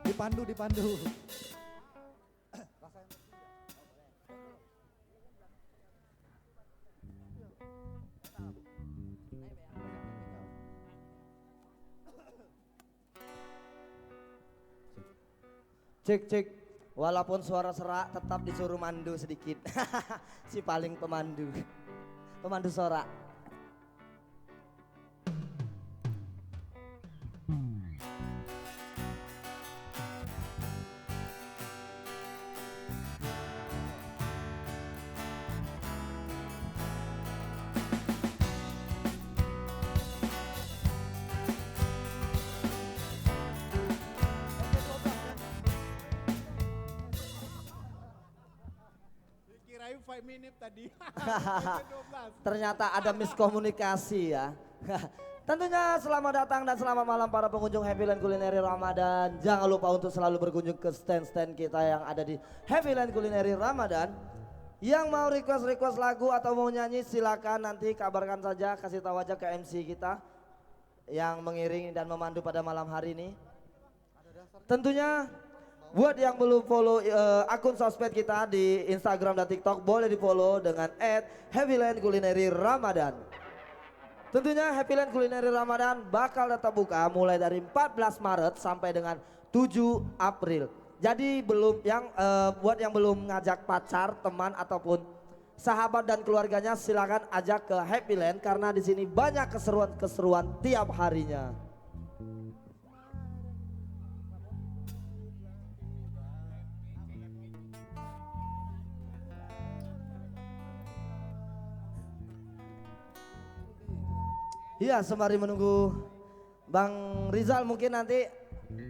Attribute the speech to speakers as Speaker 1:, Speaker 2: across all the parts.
Speaker 1: Dipandu, dipandu.
Speaker 2: Cek cek, walaupun suara serak tetap disuruh mandu sedikit. Si paling pemandu, pemandu sorak.
Speaker 1: Kirain 5 minute tadi.
Speaker 2: Ternyata ada miskomunikasi ya. Tentunya selamat datang dan selamat malam para pengunjung Happy Land Kulineri Ramadan. Jangan lupa untuk selalu berkunjung ke stand-stand kita yang ada di Happy Land Kulineri Ramadan. Yang mau request lagu atau mau nyanyi silakan nanti kabarkan saja, kasih tahu aja ke MC kita yang mengiringi dan memandu pada malam hari ini. Tentunya buat yang belum follow akun sosmed kita di Instagram dan TikTok boleh di follow dengan @happylandkulineri_ramadan. Tentunya Happy Land Kulineri Ramadan bakal tetap buka mulai dari 14 Maret sampai dengan 7 April. Jadi buat yang belum ngajak pacar, teman ataupun sahabat dan keluarganya silakan ajak ke Happy Land karena di sini banyak keseruan-keseruan tiap harinya. Iya, sembari menunggu Bang Rizal mungkin nanti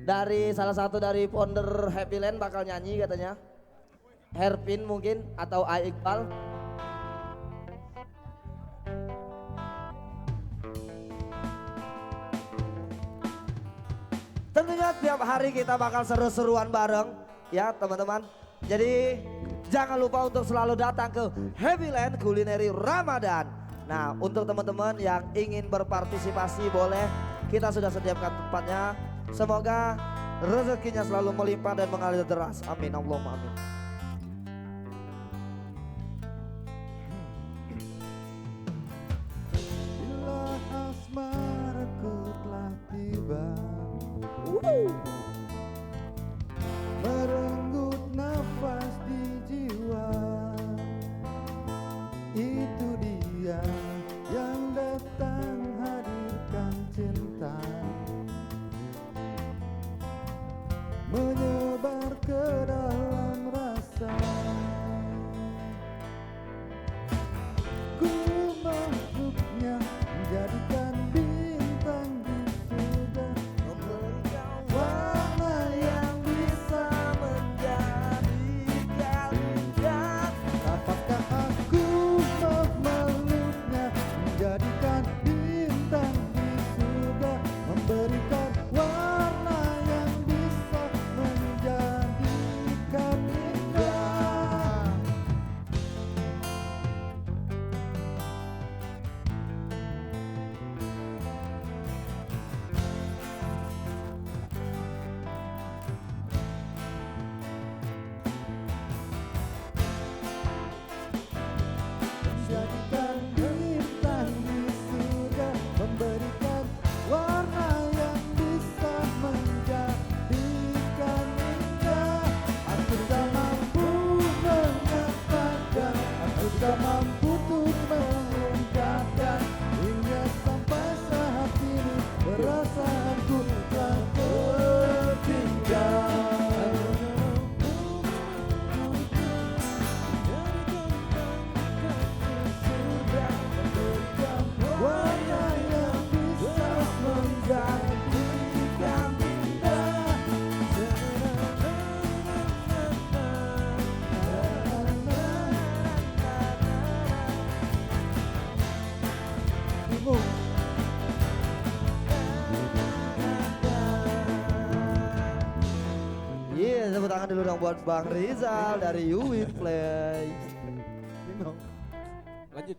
Speaker 2: dari salah satu dari founder Happy Land bakal nyanyi katanya. Herpin mungkin atau A Iqbal. Tentunya tiap hari kita bakal seru-seruan bareng ya teman-teman. Jadi jangan lupa untuk selalu datang ke Happy Land Kulineri Ramadan. Nah, untuk teman-teman yang ingin berpartisipasi boleh, kita sudah sediakan tempatnya. Semoga rezekinya selalu melimpah dan mengalir deras. Amin Allahumma amin.
Speaker 1: Bila asmaraku telah tiba, merenggut nafas di jiwa. Itu dia yang datang hadirkan cinta, menyebar ke dalam rasa. Ku makhluknya menjadikan bintang di surga, memberikan warna yang bisa menjadikan indah. Apakah aku makhluknya menjadikan bintang di surga, memberikan warna yang bisa menjadikan indah. Menjadikan bintang di surga, memberikan warna yang bisa menjadikan indah. Aku tak mampu mengatakan, aku tak mampu untuk mengungkapkan, hingga sampai saat ini perasaanku telah tertinggal. Warna yang bisa menjadikan indah. Bingung.
Speaker 2: Iya, tepuk tangan dulu dong buat Bang Rizal dari You Will Play.
Speaker 1: Bingung.
Speaker 3: Lanjut.